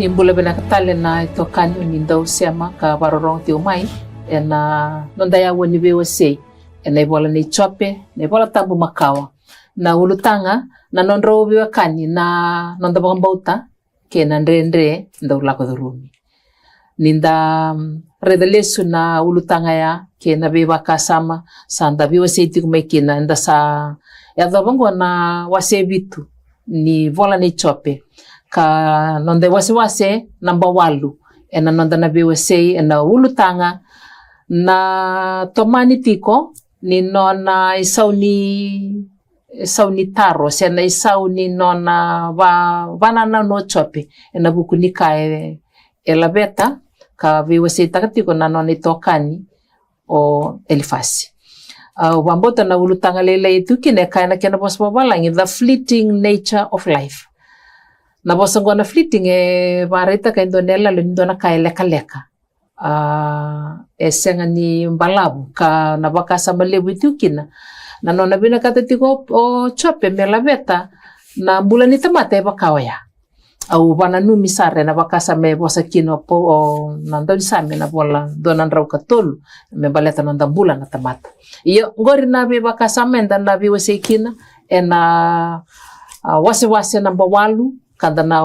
Nimbula binakatale na ito kanyo nindaw siyama ka parorong ti umay na nondaya wani bewase na ibola ni chope na ibola tabu makawa na ulutanga na nondro biwa kani na nonda bauta ke na ndre ndaw lako durumi ninda redelesu na ulutanga ya ke na biwa kasama sanda biwa seiti kumekina nda sa ya dhabango na wasebitu ni vola ni chope ka nonde wase namba walu ena nonda na bewase ena ulutanga na tomani tiko ni nona isauni taro sena isauni nona vanana no chope ena bukunika elabeta ka bewase takatiko na nona itokani o elifasi wambota na ulutanga lele itu kine kaina kena bosbo balangi the fleeting nature of life na bosongo na fleeting barita ka indonela lindona ka leka senga ni mbalabu ka na bakasa malebu itu kina na nona bina katatiko o chope melaveta na mbula ni tamata bakawaya au bana numi sare na bakasa me bosa kino po o nandon same na bola donan rau katol me baleta nanda mbula na tamata iyo ngori na be bakasa menda na be wase kina ena wase namba walu kanda na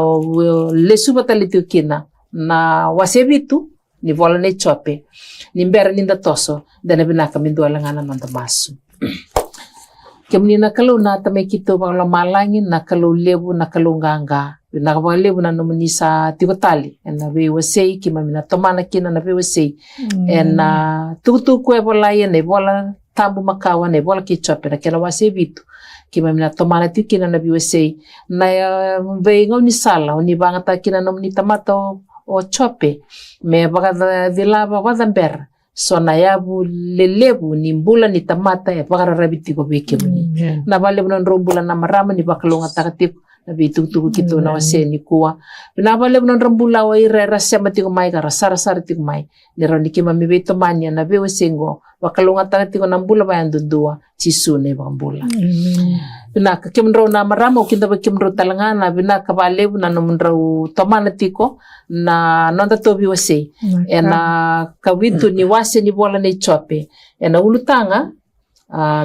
lesu batalitu kina na wase bitu ni vola ne chope ni mbera ninda toso dana binaka mindu alangana nanda masu kemnina kalau na tame kito bangla malangin na kalau lebu na kalau nganga na kabang lebu na numunisa tikotali na be wasei kimamina tomana kina na be wasei na tutu kwe bola yene bola tambu makawa ne bola kichope na kela wase bitu kimamina tomana tikina na be wasei na be ngoni sala oni bangata kina nomni tamato o chope me baga dilaba wadamber so na yabu lelebu ni mbula ni tamata ya pakara rabiti ko beke muni na bale bunan rombula na marama ni bakalonga takatip na bitu kito na wase ni kuwa na bale bunan rombula wa irera semati ko mai kara sara ti ko mai ni roni kima mi beto mania na bewe sengo bakalonga takatip ko na mbula bayan dudua sisune bambula bina ka kimro na marama kinda ba kimro talangana bina ka bale bunan mundrau tomana tiko na nonda tobi wase ena kawitu ni wase ni bola ni chope ena ulutanga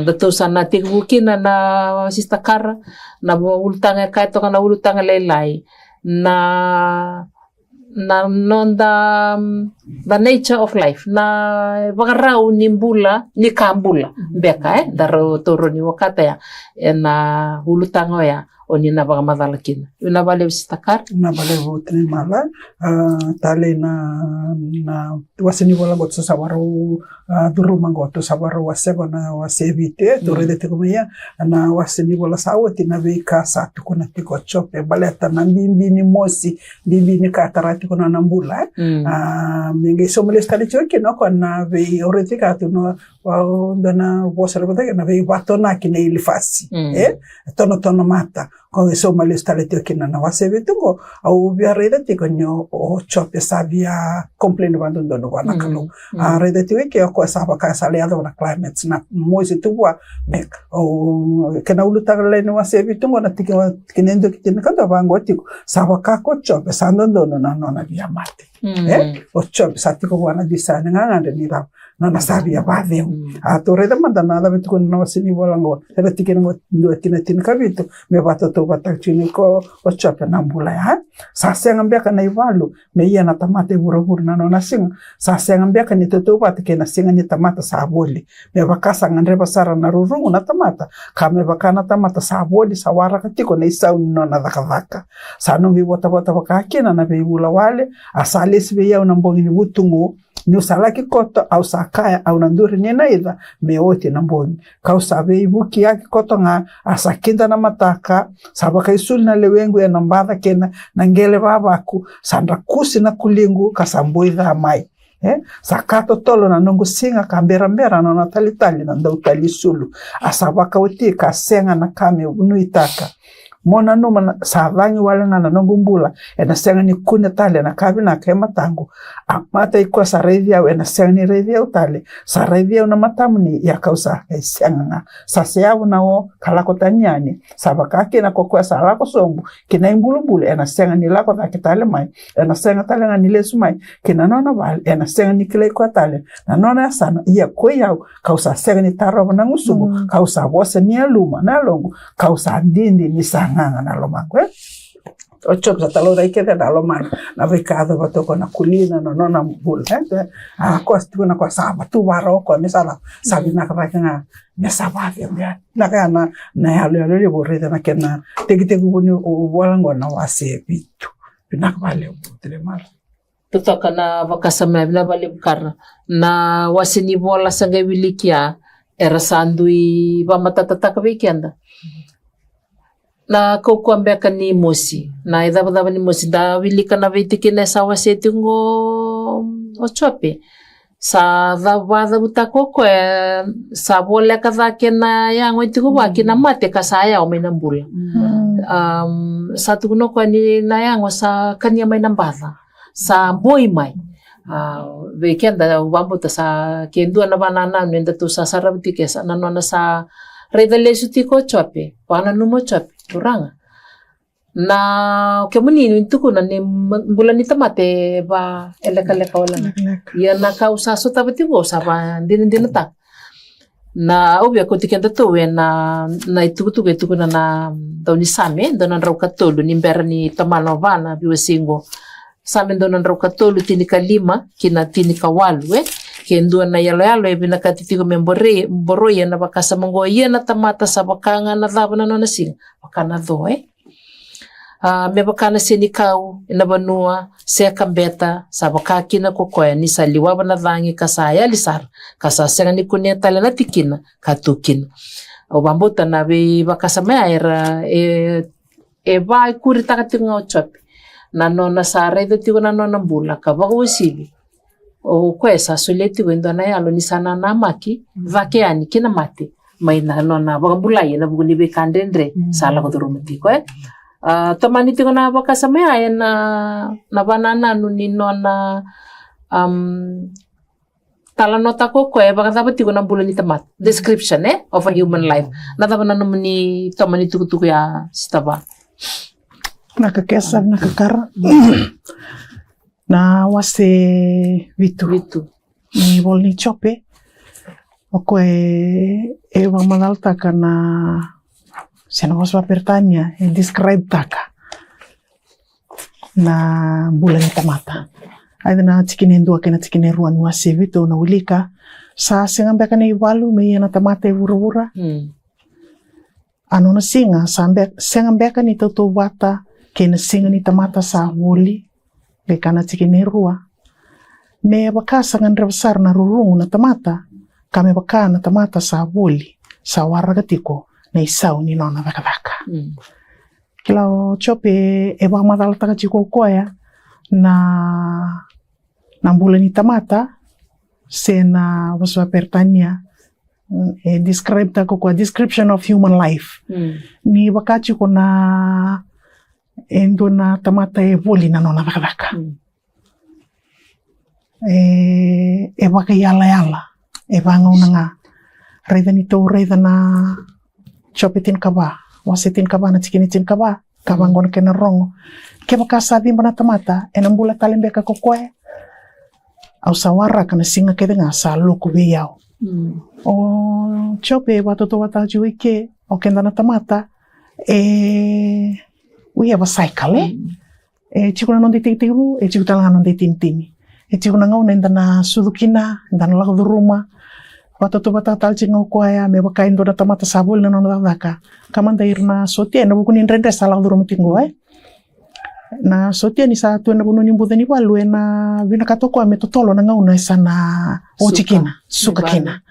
dato sana tikukina na sistakara na ulutanga kaito kana ulutanga lelai na nonda the nature of life na bagarau ni mbula ni kambula beka daro toro ni wakata ya ena ulutanga ya oni na baga madala kina una bale sistakar na bale votne mala tale na wasini wala got sabaru duru mangoto sabaru wasego na wasevite torede te kumia na wasini wala sawati na beka satu kuna tiko chope bale tana mbimbi ni mosi mbimbi ni katarati kuna nambula mingi somele stali choke no kana be oretika tu no dana bosara bata na be batona kine ilifasi tono mata con eso male stale kina na waseve tungo au biareda tiko nyo o chope sabia complain abandono no wana kalo reda tike ko saba ka saleado na climate na moise tuwa mek o kana ulutagale no waseve tungo na tike kinendo kitene kando bango tiko saba ka ko chope sandondo no na bia mate o chope satiko wana disana nganga ni ra na sabia badeu toreda mandana la betu na wasini bolango era tike ngo ndo tina kabito me bata to bata chini ko o chope na mbula ya sasa ngambia kana ivalu me ia na tamate burabur na no nasinga sasa ngambia kana toto bata kena singa ni tamata saboli me bakasa ngandre basara na rurungu na tamata kame bakana tamata saboli sawara katiko na isau no na dakavaka sanu ngi bota bakakena na beibula wale asalesi be ya una mbongi ni butungu ni usalaki koto au sakaya au nanduri nina ida meoti na mboni kau sabe ibuki yaki koto nga asakinda na mataka sabaka isuli na lewengu ya nambada kena nangele babaku sandra kusi na kulingu kasambuidha mai sakato tolo na nungu singa kambera no na talitali na ndautali sulu asabaka uti kasenga na kame unuitaka mona no mana savangi wala ngana no gumbula ena senga ni kuna tale na kabi na kema tangu mata iko sa revia ena senga ni revia utale sa revia na matamni ya kausa senga sa seawu na o kalako tanyani sabakake na kokwa sa lako sombu kina imbulubule ena senga ni lako ta kitale mai ena senga tale ngani lesu mai kina nona bal ena senga ni kile kwa tale na nona sana iya koya kausa senga ni taro na ngusubu kausa wose ni aluma na longo kausa ndindi ni sanganga na lomangwe ocho za talo da ikete da lomang na vikado batoko na kulina no nona bul ko stu na ko saba tu waro ko misala sabi na ka nga na saba ya na kana na halo le borreta na kena tegite gubuni ubolango na wase bitu pinakvale ubutre mal tutoka na vakasama na balibkar na wasini bola sanga wilikia era sandui vamatatataka weekenda na kukuambeka ni mosi na idabadaba ni mosi da wilika na vitikine sa waseti ngo ochope sa dabada butako ko sa bola kadake na yang witiku waki na mate kasaya o mainambula sa tukuno ko ni na yang sa kanya mainambada sa boy mai weekenda wambuta sa kendua na banana nenda tu sa sarabtike sa nanona sa redalesu tiko chope wana numo chope turanga na kemuni ntuku na ni bulan ni tamate ba eleka wala ya na kausa so tabatigo sa ba din ta na obvio ko tikenda to na ituku na doni same donan raukatolo ni berni tamano bana biwesingo same donan raukatolo tinika 5 kina tinika 8 kendua na yalo ebina katitigo memboro ya na bakasa mongo ya na tamata sa bakanga na dhabana no nasing bakana doe me bakana senikau na banua se kambeta sa bakakina kokoya ni saliwa bana dhangi kasaya lisar kasasa ni kuneta la tikina katukin o bambota na be bakasa me era e vai kurita katinga ochop na nona sa redo tigo na nona mbula ka bagwisibi o kwesa soleti wendo na yalo ni sana na maki vakeani kina mate mai na nona bagambulai na buguni be kandendre sala ko durumti ko tamani tigo na bakasa me ay na banana no ni nona tala nota ko baka tigo na bulani tamat description of a human life na tabana no ni tamani tuku ya staba nakakesa nakakara na wase vitu ni volni chope o e vamanal taka na sena waswa pertanya describe taka na bulan tamata aida na tikine ndua kena tikine ruan wase vitu na ulika sa singambe kana iwalu me na tamata vura ano na singa sambe singambe kana toto wata kena singa ni tamata sa wuli le kana tikine rua me bakasa ngandra besar na rurungu na tamata kame baka na tamata sa wuli sa waragatiko na isau ni nona vakavaka kila chope e ba madal taka chiko koya na mbula ni tamata sena waswa pertanya describe ta ko description of human life ni wakati ko na endo na tamata e voli na nona vakavaka e baka yala e banga unanga reida ni to reida na chopetin kaba wasetin kaba na tikinitin kaba kabangon kena rongo ke baka sabi mana tamata enambula talembe ka kokoe au sawara kana singa ke denga sa loko beyao o chope watoto wataju ike o kenda na tamata we have a cycle chikuna non detetivu chikutala non detintini chikuna ngau nenda na sudukina nda na lago ruma watoto batatal chingo koya me baka indo na tamata sabul na non daka kamanda irna sotia na bukunin rende sala do ruma tingo na sotia ni sa tu na bununi budeni balu na bina katoko me totolo na ngau na sana o chikina sukakina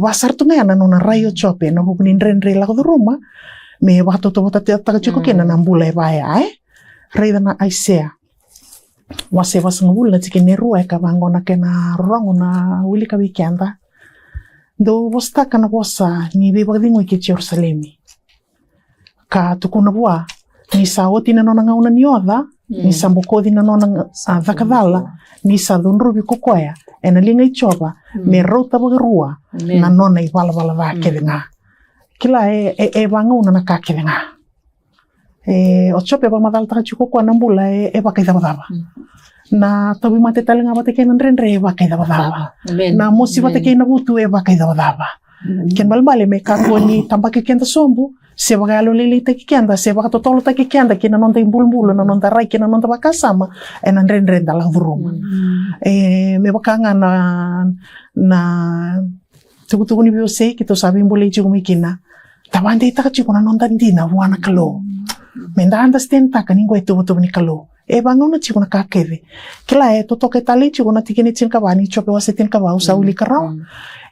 basar tu na non rayo chope na bukunin rende lago do ruma me watoto batata chiko kena na mbula baya reida na aisea wase ngula tikine ruwa ka bangona kena rongo na wili ka weekenda do bosta kana bosa ni be bagdingo ke Jerusalem ka tukuna bua ni sa oti na nona ngauna ni otha ni sa mbokodi na nona dhakadhala ni sa dhunrubi kukoya ena linga ichoba me rota bagarua na nona iwala wala va kedenga kila e bangauna na ka kedenga o chope ba madal ta chuko kwa nambula e ba kaida badaba na tabi mate talenga bate kena renre e ba kaida badaba na mosi bate kena butu e ba kaida badaba ken balbale me ka ni tambake kenda sombu se ba galo lili ta kenda se ba totolo ta kenda kena non ta imbulbulu na non ta rai kena non ta bakasama e nan renre dalla vruma me bakanga na tuku ni biose kito sabi imbule chiku mikina tabande ta chiku na non ta ndina wana kalo menda understand ta kaningo e tubu ni kalo e bangona chiku na kakeve kila e totoke tali chiku na tikini tin kabani chope wase tin kabau sauli karau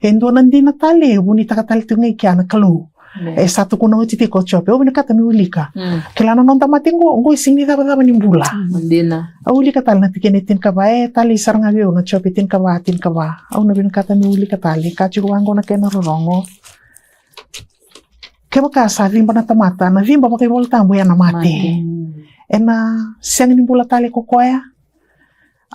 endo nandina tali buni ta tali tungai kiana kalo e satu kuna uti ko chope obina kata mi ulika kila na nonta matingo ngo isini daba ni mbula ndina ulika tali na tikini tin kabae tali saranga bio na chope tin kaba au na bin kata mi ulika tali ka chiku wango na kena rorongo keba kasa vimba na tamata na vimba pakai volta ambo ya na mate ena siang ni bula tali kokoya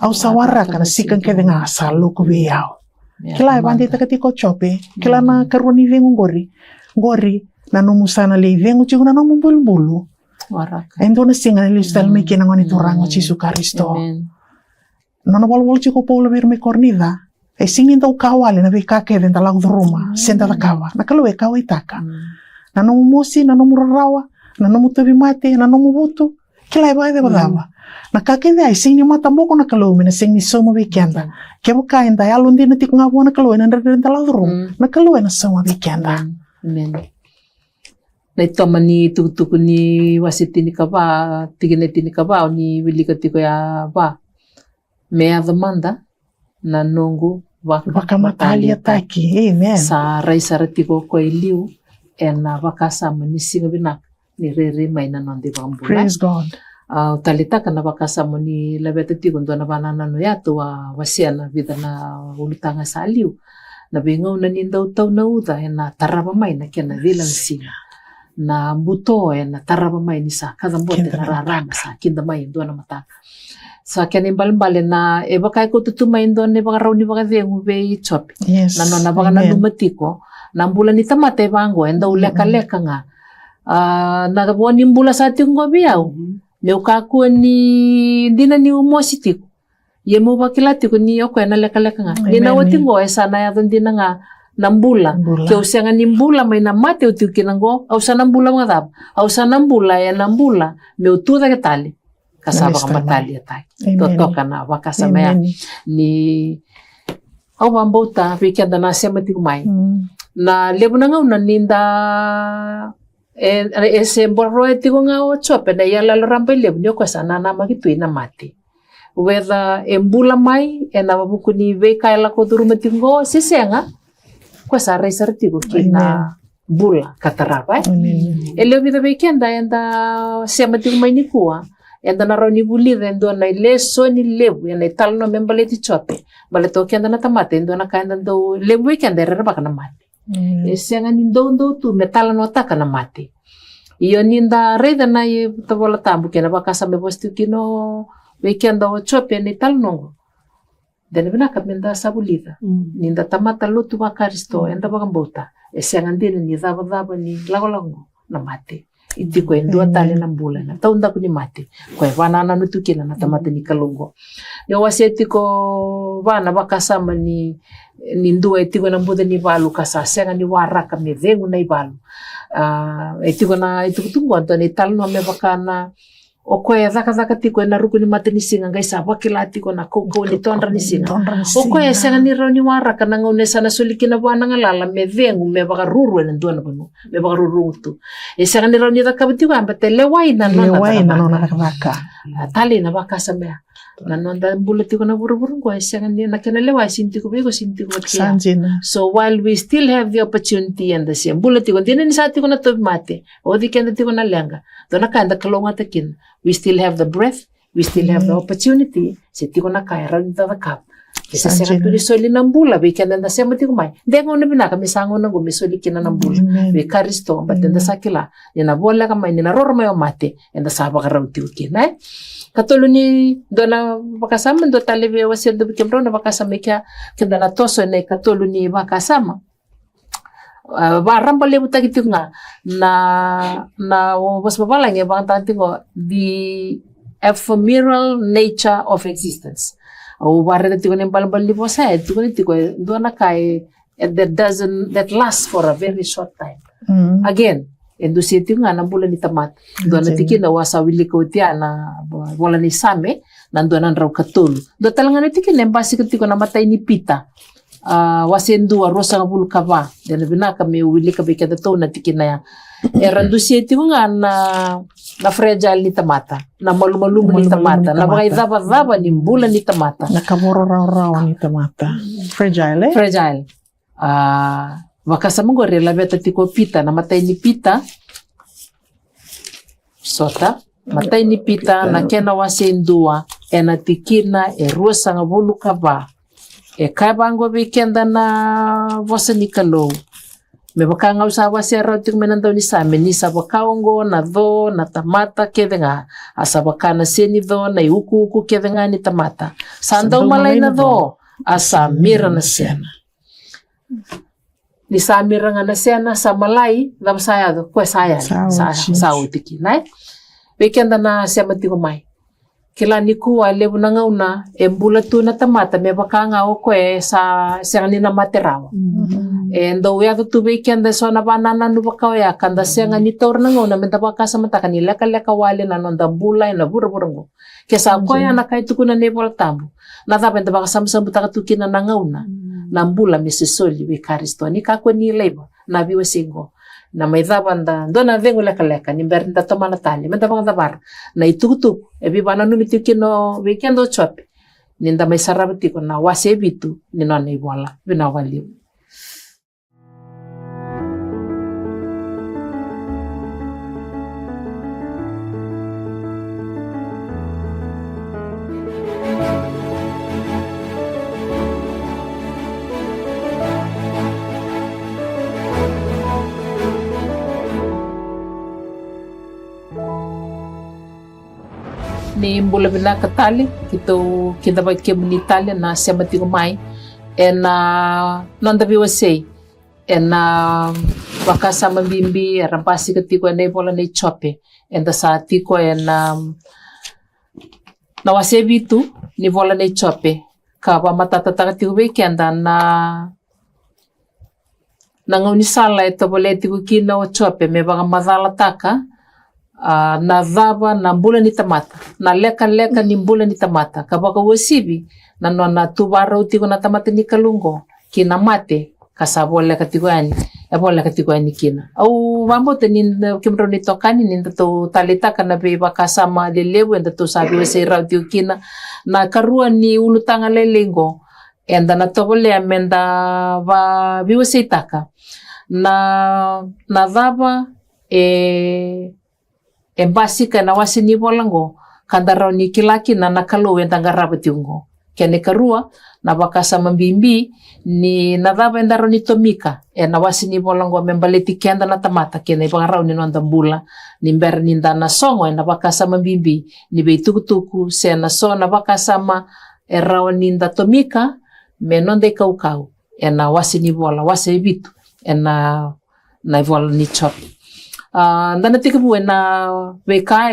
au sawara kana sikan ke denga salu ko biao kila bande takati ko chope kila na karuni vengu gori na no musana le vengu chiguna no mumbulu waraka endo na singa le stal me kina ngoni turango chisu karisto no no volvo chico polo ver me cornida e singin do kawale na veka ke dentro la ruma senta da kawa na kalo e kawa itaka na no mosi na no murarawa na no mutabi mate na no mubutu kila iba de badaba na kakede ai sing ni mata mboko na kalo na sing ni soma weekenda kebo ka enda ya lundi na tikunga bona kalo na ndere la rum na kalo na soma weekenda amen na itoma ni tukutuku ni wasitini kaba tiginetini kaba ni wilika tiko ya ba mea dhamanda na nongo wakamatali ataki amen sa raisara tiko ko iliu ena wakasama ni singa binak ni rere maina nonde bambula praise God talitaka na wakasama ni labete tiko ndo na banana no yato wa wasiana vida na ulutanga sa aliu na bingau na ninda utau na uda ena taraba maina kena vilang singa na buto ena taraba maina sa kadambote na rarama sa kinda maina ndo na mataka sa kena imbal-mbale na eba kaya ko tutumain doon ni baka raw ni baka vengu be chope yes na no na baka na lumatiko na mbula ni tamate bango enda uleka-leka nga nagabuwa ni mbula sa ating gobiyaw leo kakuwa ni hindi na ni umositiko ye mo bakilatiko ni oko na leka-leka nga di na watingo sana yadon din na nga nambula kaya usya nga ni mbula may namate uti kinanggo au sa nambula mga dab au sa nambula ya nambula may utuda katali kasaba ka matali atay toto ka na wakasamaya ni au bambota weekend na siya matikumay na lebo na nga una ninda ese borroe tigo nga o chope na yala rampa lebo niyo kwa sana na magituin na mati whether embula mai na mabuku ni we kaila ko duru matingo sisenga kwa sa raisar tigo kina bula katarapa eleo vida weekend enda siya matikumay ni kuwa enda na raw ni bulida endo na leso ni lebu na italo no membale ti chope bale to kenda na tamate endo na kaenda do lebu weekend era baka na mate sianga ni ndo tu metala no taka na mate iyo ninda reda na ye tabola tambu kena baka sa me postu kino weekend o chope ni italo no dene bina ka menda sa bulida ninda tamata lutu bakaristo enda baka mbota sianga ndine ni daba ni lago na mate iti ko dua tali na bulan taunda ko ni mate ko banana no tukina na tamate ni kalungo yo waseti ko bana bakasama ni ndua iti ko na buda ni balu kasasenga ni waraka me vengu na ibalu iti ko na iti ko tungo to ni talno me bakana o ko ya zaka tiko na ruku ni mate ni singa ngai sa bakilati ko na ko ni tonra ni singa o ko ya senga ni ro ni waraka na ngone sana sulikina bana ngalala me vengu me baka ruru na ndona bono me baka ruru tu senga ni ro ni zaka biti ko ambate lewai na nona baka tali na baka samea na nonda bulati ko na buru ko senga ni na kana lewai sinti ko so while we still have the opportunity and the same bulati ko din ni sa ti ko na to mate o di kenda ti ko na lenga dona kanda kalonga takin we still have the breath we still have the opportunity siti ko na kaya ran ta kap Sesera tu disoli na mbula bekenda ndasema tikumai. Ndengo nebinaka misango nango misoli kina na mbula. Be Kristo batenda sakila. Nina bola kama nina rorma yo mate enda saba karauti ukina. Katulu ni dona bakasama ndo talebe wasiendo bikemro na bakasama kia kenda na toso na katulu ni bakasama. Baramba lebu takitik na was babalang e bang tanti ko the ephemeral nature of existence. O barre tiko ni balbal libo sa tiko ni tiko do na kai that lasts for a very short time. Again, endusi tiko nga na bulan ni tamat. Do na tiki na wasa wili ko tia na wala ni same nando na raw katulu. Do talangan tiki na basi tiko na matay ni pita. Wasendu rosa nga bulu kaba dena binaka me wili ka be kada to na tiki na erandu sieti nga na fragile ni tamata na malumalum ni tamata na bagay daba ni bulan ni tamata na kamoro ni tamata fragile wakasama go rela beta tiko pita na matay ni pita sota matay ni pita na kena wasendua ena tikina rosa nga bulu kaba kabango weekend na vosa ni kalo. Me baka nga usawa siya rautik menandaw ni same ni sa bakaongo na do na tamata kede nga asa baka na seni do na iuku kede nga ni tamata. Sandaw malay na do asa mira na siya na. Ni sa mira nga na siya na sa malay dam saya do kwe saya sa utiki na. Weekend na siya matikumay. Kila niku lebu na ngauna embula tu na tamata me baka nga o kwe sa ni na materaw. Endo ya tu weekend so na banana no baka ya kanda siya nga ni tor na ngauna me baka sa mata kanila kala wale na nonda bulay na buro-burongo. Kesa ko ya na kay tu kuna nebol tambo. Na dapat baka samsam buta tukin na ngauna. Na mbula me sesoli we Kristo ni ka ko ni lebo na biwa singo. Na may dabanda dona vengo leka ni berinda toma natali menta bang dabar na itukutuk ebi bana no mitikino weekend o chop ninda may sarabati ko na wase bitu ni nona iwala binawali. Ni mbula bina katali kita bait ke Italia na siya matikumay nanda biwasay baka sa mambimbi rampasi katiko na bola na chope sa tiko na wase bitu ni bola na chope ka ba matatata katiko weekend na nangunisala ito bola tiko kina o chope me baka madalataka na dhaba na mbula ni tamata na leka ni mbula ni tamata kabaka wasibi na nona tubara utiko na tamata ni kalungo kina mate kasabo leka tiguani kina au mambo tenin kimro ni tokani ninda to talita kana be bakasama lelebu enda to sabi wasi radio kina na karua ni ulutanga lelengo enda na tobole amenda ba biwasi taka na dhaba basika na wasini bolango kandarao ni kilaki na nakalo wenda ngarabati ungo kene karua na bakasa mambimbi ni nadaba endaro ni tomika na wasini bolango membaleti kenda na tamata kene bangarao ni nonda mbula ni mber ni ndana songo na bakasa mambimbi ni beitukutuku se na so na bakasa ma erao ni nda tomika menonde kaukau na wasini bola wase bitu na vola ni chop. Ndana tikabu na weka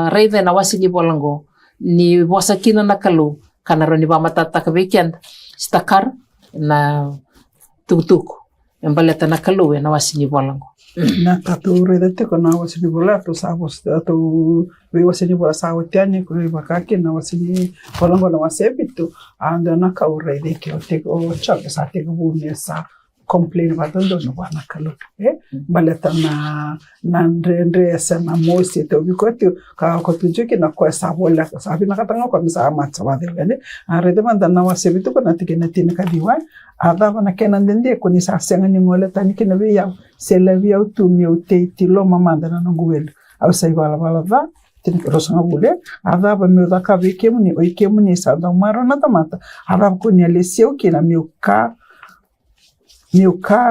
reide na wasini bolango ni wasakina na kalu kanaro ni bamatata ka weekend stakar na tukutuku embaleta na kalu na wasini bolango na tatu reide tiko na wasini bola to sabos to we wasini bola sawtiani ko bakaki na wasini bolango na wasebitu anda na ka reide ke tiko chaka sa tikabu ni sa complain about no wana kalu baleta na ndre sana mosi to bikotu ka ko tujuki na kwa sabola sabi na katanga kwa misa amatsa wa dele arede manda na wasebitu ko natikena tinika diwa ada bana kenan dende ko ni sa senga ni ngole tani kina be ya sela via utumi uteiti lo mamanda na nguwel au sai bala va tinirosanga bule adhaba miudhaka vikemuni oikemuni sada maro na tamata adhaba kunia leseu kina miuka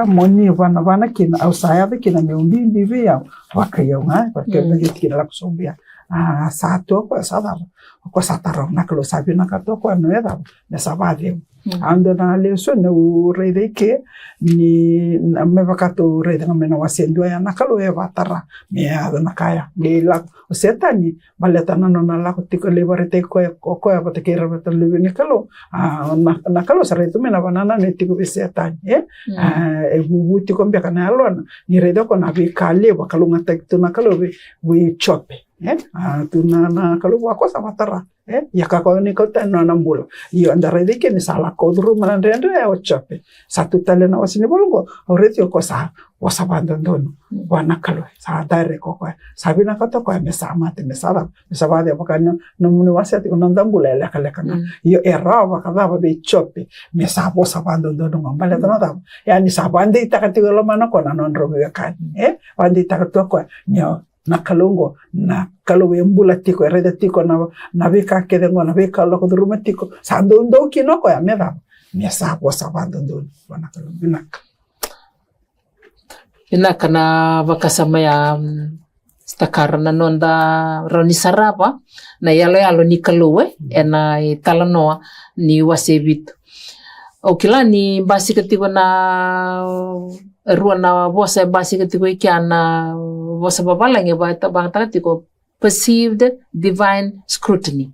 moni vana kina au sayada kina miumbimbi via wakayau porque kina la kusombia satu ko sadaba ko sataro nakalo sabi nakato ko noeda me sabade ando na leso ne urede ke ni me vakato urede ngamena wasendo ya nakalo e vatara me ada nakaya le la setani maleta na la ko tiko le barete ko ya patekera betul le nakalo nakalo sare tu mena banana ne tiko setani e bubu tiko mbia kana alona ni rede ko na bi kale wakalo ngata tu nakalo we chope tu na kalau wako sama tara ya kako ni ko tan na nambulo yo andare de ke ni sala ko duru manandre andre o chape satu tale na wasini bolgo oreti ko sa wasa bandono wana kalo sa dare ko sabi na kato ko me sama te me sala me sabade bakana no muni wasati ko ndambula la kala kana yo era bakaba be chope me sabo sa bandono ngambale tano ta yani sabande itakati lo mana ko na non robe kan bande itakato ko nyo na kalongo na kalowe mbula tiko ereda tiko na beka kedengo na beka loko duruma tiko sando ndo kino ko ya meda me sabo sabando ndo wana kalongo inaka na vakasama ya stakara na nonda roni sarapa na yalo ni kalowe ena talanoa ni wasevitu okila ni basi ketiko na ruana vosa basi ketiko ikiana vosa babalange bata tiko perceived divine scrutiny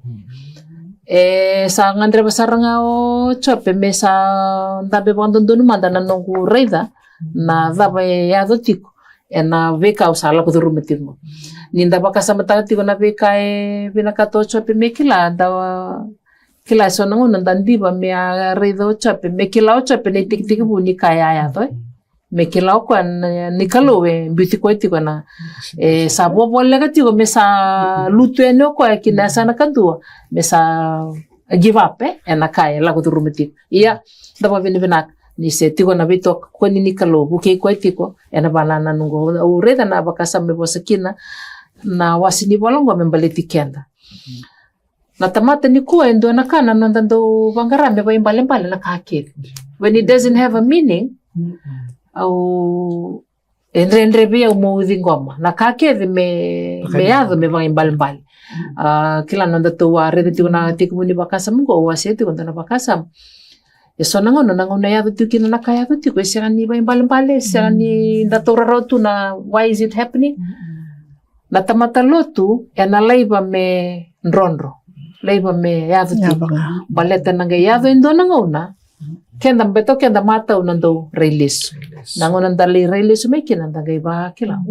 sa ngandre basaranga o chope mesa ndabe bandondonu mandana nongu reida na daba ya tiko ena veka usala ko rumetimo ninda bakasama tiko na veka binakato chope mekila dawa kila so nango nandiba me reida o chope mekila o chope ne tik buni kaya ya to mekila ko ni kalowe biti ko tiko na sabo bolega tiko mesa lutueno ko kina sana kadua mesa give up ena kaya la ko rumeti iya daba binak ni se tiko na bito ko ni kalo buke ko tiko ena banana nungo ureda na bakasa me bosakina na wasini bolongo membaleti kenda na tamata ni ko endo na kana nondando bangarame ba imbale na kake when it doesn't have a meaning auendre bia mo ngoma na kake me yado me ba imbale kila nonda to ware tiko na tiko ni bakasa mungo waseti ko na bakasa so nangono ya tuki na kaya tuki ko siya ni ba imbale siya ni ndatora rotu na why is it happening na tamatalotu na laiba me ndronro laiba me ya tuki baleta nanga ya do ndo nangona kenda beto kenda mata unando release nangona ndali release me kina ndanga iba kila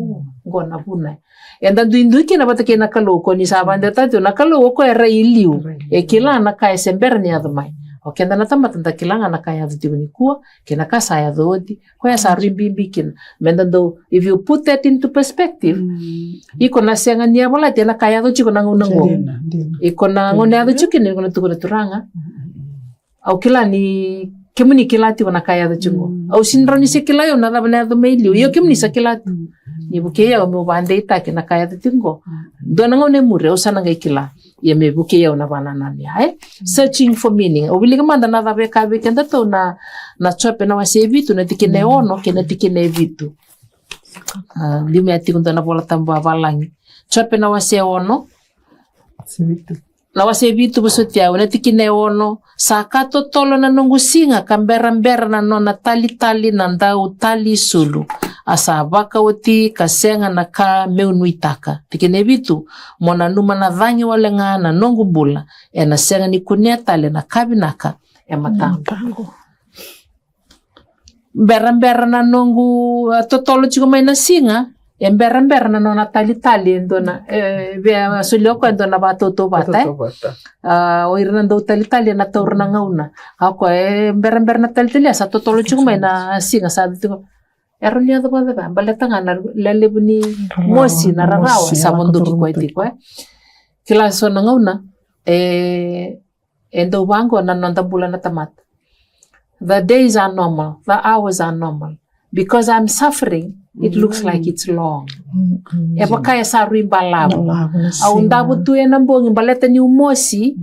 ngona buna enda ndu kina bata kina kaloko ni sabanda tatu na kaloko era iliu kila na kai sember ni admai okenda na tamata kilanga na kaya vituni kuwa kina kasa ya dodi kwa ya sarimbi kina mendando if you put that into perspective iko na senga ni abola tena kaya do chiko nango iko na ngone ado chikini iko na tukura turanga au kila ni kemuni kila ti na kaya do chungo au sinro ni sekila yo na dabana do meilio yo kemuni sekila ni buke ya mo bande ita kina kaya do chungo do nango ne mure usana ngai kila ya me buke ya na banana ni searching for meaning o biliga manda na dabe ka be kenda to na chope na wase vitu na tikine ono kena tikine vitu lime ati kunta na bola tamba valangi chope na wase ono na wase vitu busotia na tikine ono sakato tolo na nungu singa kambera na nona tali na ndau tali sulu asa baka oti kasenga na ka meunuitaka tikine vitu mona numa na vangi wale ngana nongu bula na senga ni kunia tale na kabinaka matango mbera na nongu totolo chiko mai na singa mbera na nona tali ndona be sulioko ndona batoto bata o irna ndo tali na taurna ngauna ako mbera na tali sa totolo chiko mai na singa sa tiko eronia do bada baletanga na lelebuni mosi na rarao sa mondo ko etiko kila so na ngauna endo bango na nonda bula na tamata the days are normal the hours are normal because I'm suffering it looks like it's long. Baka sa rimbalabu. Au ndabu tu nambong baleta ni umosi,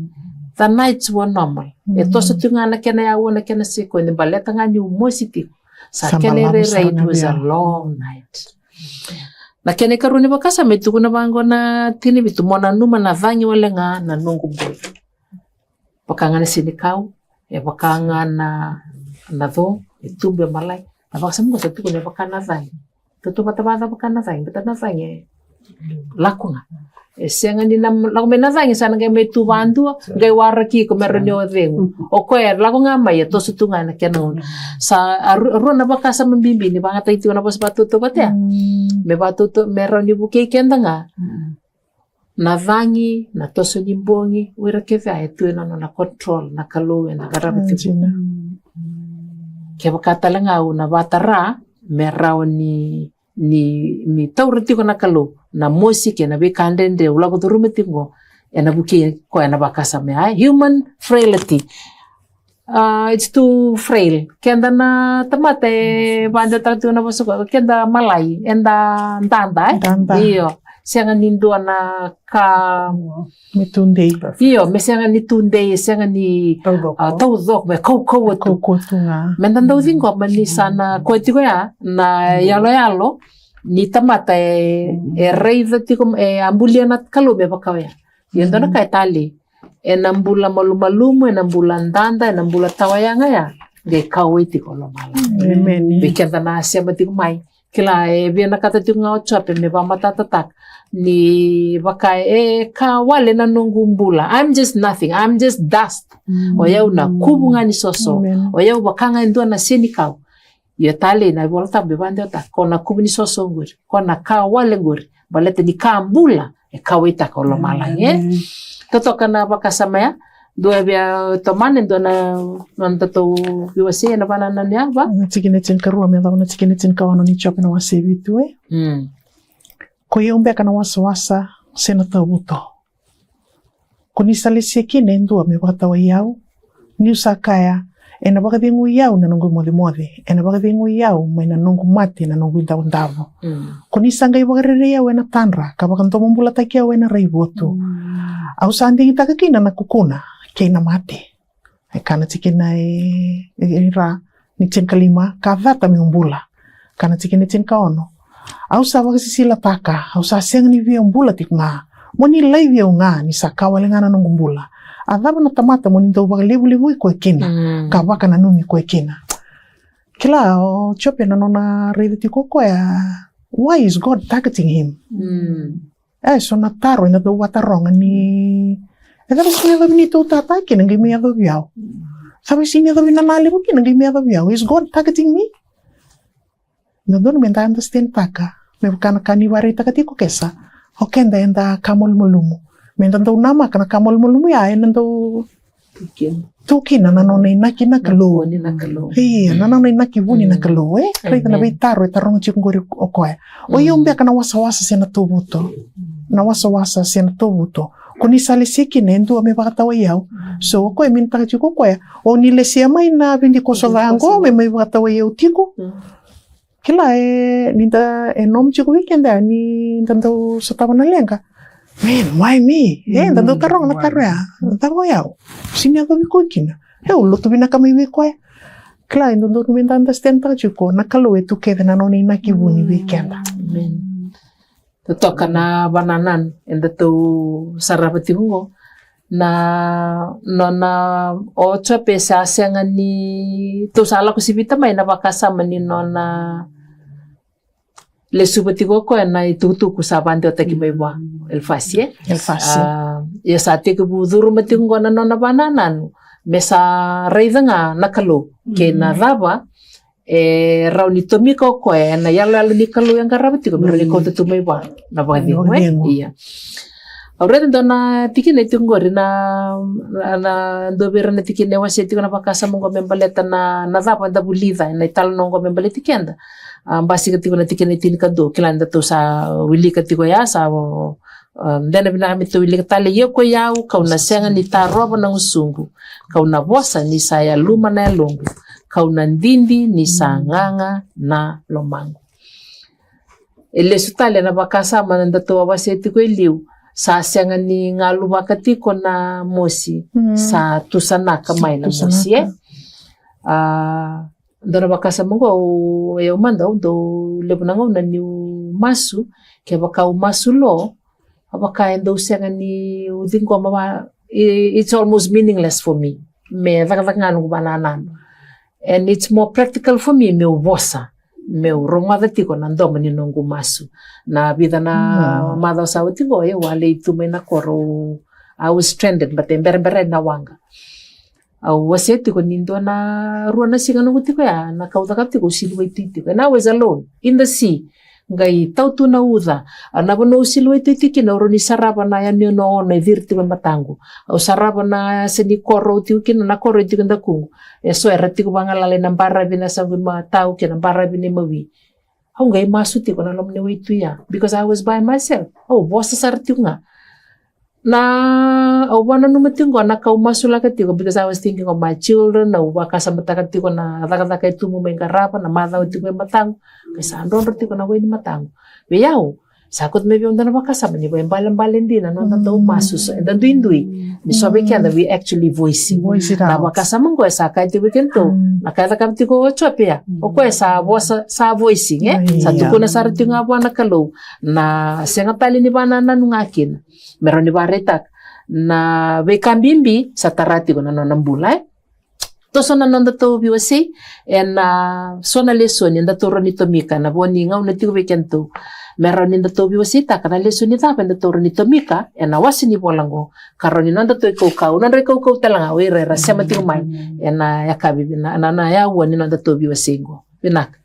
the nights were normal. Tosa tu nga na kena ya wana kena siko, ni baleta nga ni umosi tiko. Sa kene it was a long night. Na kene karuni bakasa metu kuna bango na tini bitu mona numa na vangi wale nga na nungu boy. Baka nga na sinikau, baka nga na do, itumbe malay. Napakasa mo sa tuko na baka na vangi. Tutu batabada baka na vangi, bata na vangi. Lako nga. Siya nga ni lako may na vangi, sana nga may tuwandu, ngay waraki ko meron nyo ring. O kaya, lako nga may, to suto nga na kianoon. Sa aron na baka sa mambimbi, ni ba nga tayo na pas batuto ba tiya? May batuto, meron ni bukay kenda nga. Na vangi, na toso ni bongi, wira kevya, ito yun na control, na kaluwe, na karamit. Kaya baka talaga na batara, meraw ni tauriti ko na kalu, na musik na bikandende, ula ko turumiti mo, na buki ko na baka sa may human frailty. It's too frail. Kenda na tamate, banda taratu na basuko, kenda malay, enda tanda. Iyo. Siya nga nindua na ka mitundey. Iyo, may siya nga ni tunday, siya nga ni taudok, may kau-kau ito. Kau-kau nga. Mendan daw din ko, mani sana, ko ito ya, na yalo-yalo, ni tamata rey tiko ambulia na kalume bakaw ya. Yun doon na kay tali. Nambula malumalumo, nambula ndanda, nambula tawaya nga ya. Gay kaway tiko lomala. Amen. Bikenda na siya matiko may. Kila biya nakatati nga ochope, may ba matatatak. Ni baka kawale na nungumbula. I'm just nothing. I'm just dust. O yaw na kubu nga ni soso. O yaw baka nga indua na sinikaw. Yo tali na volta bibande ota. Kona kubu ni soso nguri. Kona kawale nguri. Balete ni kambula. Kawita ko lomala. Totoka na baka samaya. Dua bia tomane ndo na ntato biwasi na bana nanya ba? Tsikine tsinkarua me na tsikine tsinkawana ni chope na wase bitu ko yombe kana wasa sena tabuto. Ko ni salisi kine ndua me bata wa yau ni usakaya ena baka dingu yau na nungu mode ena baka dingu yau mai na nungu mate na nungu ndavo. Ko ni sanga i baka rere yau ena tanra ka baka ntomo mbula takia ena raibotu. Au sandi kita kakina na kukuna kena mate. Kana tikina ra ni kalima ka vata me umbula. Kana tikina ono. Au sa baka sisila taka, au sa siang ni via umbula tikna. Moni lai via unga ni sa kawale ngana nung umbula. Adaba na tamata moni tau baka libu ko ekina. Ka baka na numi ko ekina. Kila chope na nona rede tiko ko ya. Why is God targeting him? So nataro ina tau wataronga ni. Eda siya daw nito tatake nang gimi daw yaw. Sabi siya daw nanali mo kin nang gimi daw yaw. Is God targeting me? Na doon menta understand taka. May kana kaniwari takati ko kesa. Okenda enda kamol mulumu. Menta daw nama kana kamol mulumu ya enda daw tukin na nanonay naki na kalo. Iya, nanonay naki vuni na kalo Kaya na bitaro itarong chikungori okoe. O yung biya kana wasa-wasa siya natubuto. Na wasa-wasa siya natubuto. Kuni salisiki nendo ame baka tawayaw. So ko minta ka chiko ko o nile siya may na bindi ko sa lango may baka tawayaw tiko. Kila ninda enom chiko weekend ni tanto sa tawa na lenga. Man, why me? Tanto tarong na tarya. Tawayaw. Sinya ko ko kina. Ulo to bina kami wiko Kila ndo minta understand ka chiko nakalo etu kede na noni nakibuni weekend. Amen. Totoka na bananan enda tu sarapati hungo na nona ocho pesa sianga ni tu sala ko sibita mai na bakasama ni nona le subati ko na itutu ku sabante otaki baiwa elfasie ya sate ke buduru mati hungo na nona bananan mesa reidanga nakalo ke na raba rauni tomiko ko na yalo ni kalu yang karabati ko mereli ko tu mai ba na ba iya Aureta dona tikine tungori na dobera na tikine waseti na pakasa mongo membaleta na zapa da buliva na italo nongo membaleti kenda basi katiko na tikine tinika do kilanda to sa wili katiko ya sa dena bina mito wili katale yoko yau kauna senga ni taroba na usungu kauna bosa ni saya luma na longo kauna ndindi ni sanganga na lomango Ele sutale na bakasama na ndato waseti ko iliw. Sa sianga ni ngalu wakatiko na mosi. Sa tusana kamay na mosi Ndona bakasama ko ya umanda do lebunanga na ni masu. Kaya baka umasu lo. Abaka endo sianga ni udingo mama. It's almost meaningless for me. Me vakavakanga ko bananan. And it's more practical for me me ubosa. Meu rongada tiko na ndoma ni nongu masu na vida na mother sa tiko wale itu me na koro I was stranded but embere na wanga au waseti ko nindo na rua na singa no tiko ya na kauta kapti ko silwa itu and I was alone in the sea ngai tautu na uda na bono silwa itu na ro ni saraba na ya no na virti me matangu au saraba na seni koro tiki na koro tiki nda kungu so era tiko bangalale na barra bina sangu matau ke na barra bina mawi au ngai masu tiko na lomne witu ya because I was by myself bossa sarti nga na au wana no matingo na kau masu la tiko because I was thinking of my children na ubaka sa mataka tiko na daka itu mo mengarapa na madau tiko matangu kasi andon tiko na weni matangu yao sakot me biong na bakasama ni boy balan din ano na tao masu and then duindui ni sabi kaya we actually voicing na bakasama ko sa kahit weekend to nakita kam tiko chope ya o ko sa voicing sa tuko na sarti nga buwan nakalo na siya nga tali ni banana nung akin meron ni baretak na we kambimbi sa tarati ko na nambulay to so na nanda to biwasi and so na lesson yung daturo ni Tomika na boni nga unati ko weekend to meron ni dato biwasita kana lesson ni tapen daturo ni Tomika and nawasi ni bolango karon ni nanda to ikaw nan ikaw talanga we rera sama ti umay and yakabi na ya woni nanda to biwasingo binak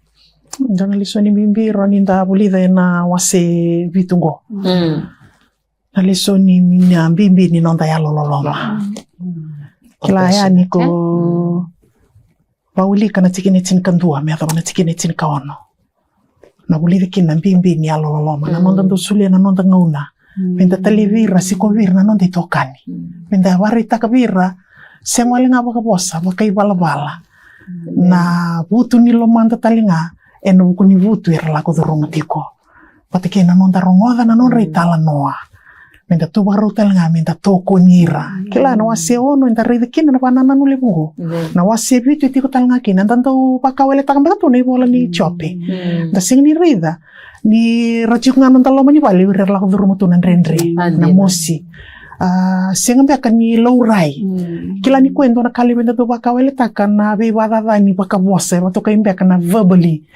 Dana lesson ni bimbi roni nda bulida na wase vitungo na lesson ni bimbi ni nanda ya lololoma kila yani ko bauli kana tikini tin kandua me ata tikini tin kaono na buli kina bimbi ni aloloma na nonda dosule na nonda ngauna menda talivira sikovira na nonda itokani menda warita kabira semwale nga baka bosa baka ibalabala na butu ni lomanda talinga eno kuni butu irla ko dorong tiko patike na nonda rongoda na nonda itala noa menda to baro talinga menda to konira kila na wase ono enda ridikina na banana no lebungo na wase bitu tiko talinga kina tanto pakawele takamba to ni bola ni chope da sing ni rida ni rajik nganon taloma ni bali wirla ko dorong to nan rendre na mosi sing mbeka ni lourai kila ni kwendo na kali menda to pakawele takana be badada ni bakabosa to ka mbeka na verbally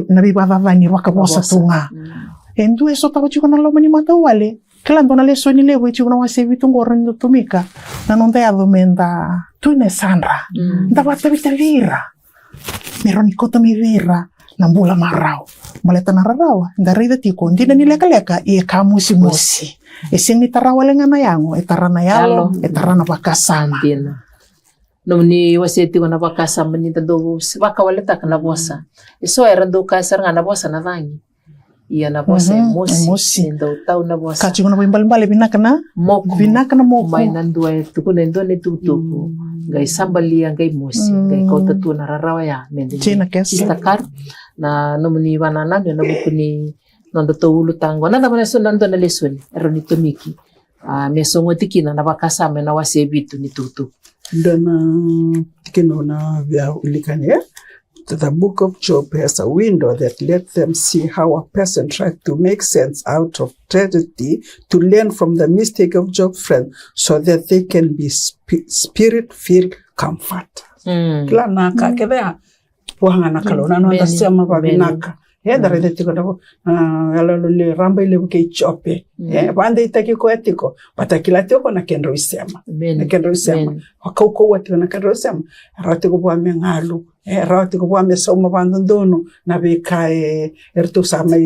na be badada ni bakabosa tunga endo eso taba chiko na loma ni mata wale kila ndo na leso ni lewe chiko na wase vitungo rendo Tomika na nonda ya domenda tune Sandra ndabata vitavira meroni kota mi vira na mbula marau maleta na rarawa ndarida tiko ndina ni leka e kamusi musi sing ni tarawa lenga na yango tarana yalo tarana bakasama no ni wase tiko na bakasama ni tado bakawaleta kana bosa so era ndo kasar nga na bosa na vangi iya na bosa emosi ndo tau na bosa kachiko na bimbal binakana moko may nandua tuko nendo ni tutuko gai sambali ang gai emosi gai kau tatu na rarawaya mendi istakar na nomuni banana no buku ni nando to ulu tango na naman so nando na lesson ero ni Tomiki mesongo tikina na bakasama na wase bitu ni tutu ndana tikino na vya ulikane. The book of Job has a window that lets them see how a person tried to make sense out of tragedy to learn from the mistake of Job's friend so that they can be spirit-filled comfort. Kila naka kebea puhanga nakalo na nonda sema babinaka. Dari tiko na alalo le ramba ile buke chope bande itaki ko etiko patakila tiko na kendo isema wakauko watu na kendo isema rati ko bwa mengalu rati ko bwa mesoma bandono na beka erto sama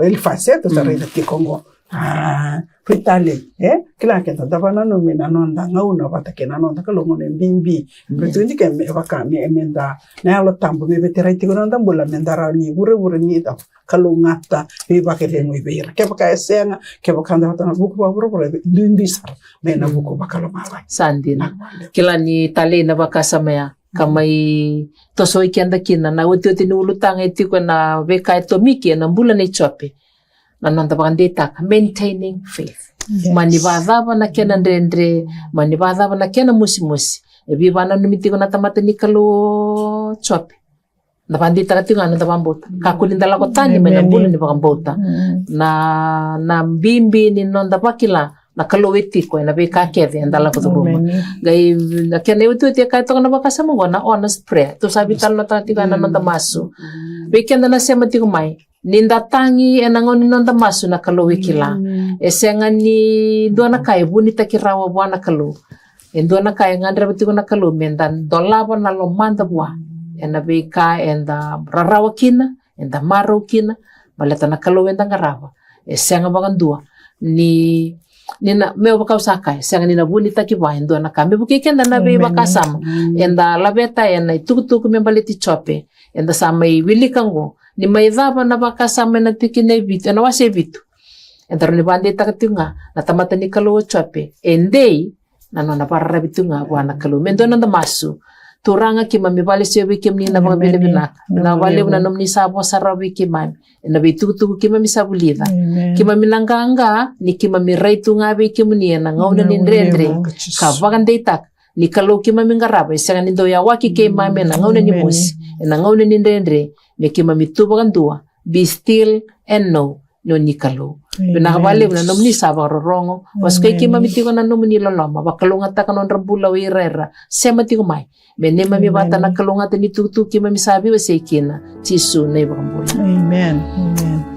elifaseto dari tiko ngo Fritale, kila kenta dabana no mena nonda ngauna patakena nonda kalongo ne bimbi betundi ke vakami emenda na alo tambo be betera itiko nonda bola mendara ni bure ni da kalungata be bakete ngui beira ke baka esenga ke bakanda hatana buku ba bure dundi sar mena buku bakalo mala sandina kila ni tale na bakasama ya kamay toso ikianda kina na uti ni ulutanga itiko na veka etomiki na mbula ni chope na nonda bakandetaka maintaining faith. Mani vadhava na kena ndrendre, mani vadhava na kena musi ebi bana numitiko na tamata ni kalo chope na bandita katinga na bambota kakulinda lako tani mena mbula ni bakambota na mbimbi ni nonda bakila na kalowetiko na beka keve andala ko ruma gai na kene utu te ka to na bakasa mo na honest prayer to sabi tal na tatika na nonda masu weekend na sema tiko mai ninda tangi enangon ni nonda masu na kalowekila esenga ni dona kai buni takirawa bwana kalo endona kai ngandra betiko na kalo mendan dolaba na lomanda bwa ena beka enda rarawa kina enda maro kina baleta na kalo enda ngarawa esenga bagandua ni nina meo bakau sakai senga nina buni takiwa endo na kame buke kenda na be bakasama enda labeta ena itukutuku membaleti chope enda sama I wilikango ni maidhaba na bakasama na tikine bitu ena wase bitu enda roni bande takatunga na tamata ni kalo chope endei na nona parara bitunga wana kalo mendo na masu turanga kima mibale sewe kimni na mga bilibinaka na wale una nomni sabo sarawi kima na bitukutuku kima misabulida kima minanganga ni kima miraitu ngabe kimni na ngauna ni ndrendre kavagan deitak ni kalo kima mingaraba isanga ni doya waki kima na ngauna ni musi na ngauna ni ndrendre me kima mitubagan dua be still and know no ni kalo binakabali una nomni sabo rorongo waskay kima mitiko na nomni loloma bakalunga takanon rabula wirera sema tiko mai menema mi bata na kalunga tani tutu kima misabi wa sekina tisu na ibambula. Amen.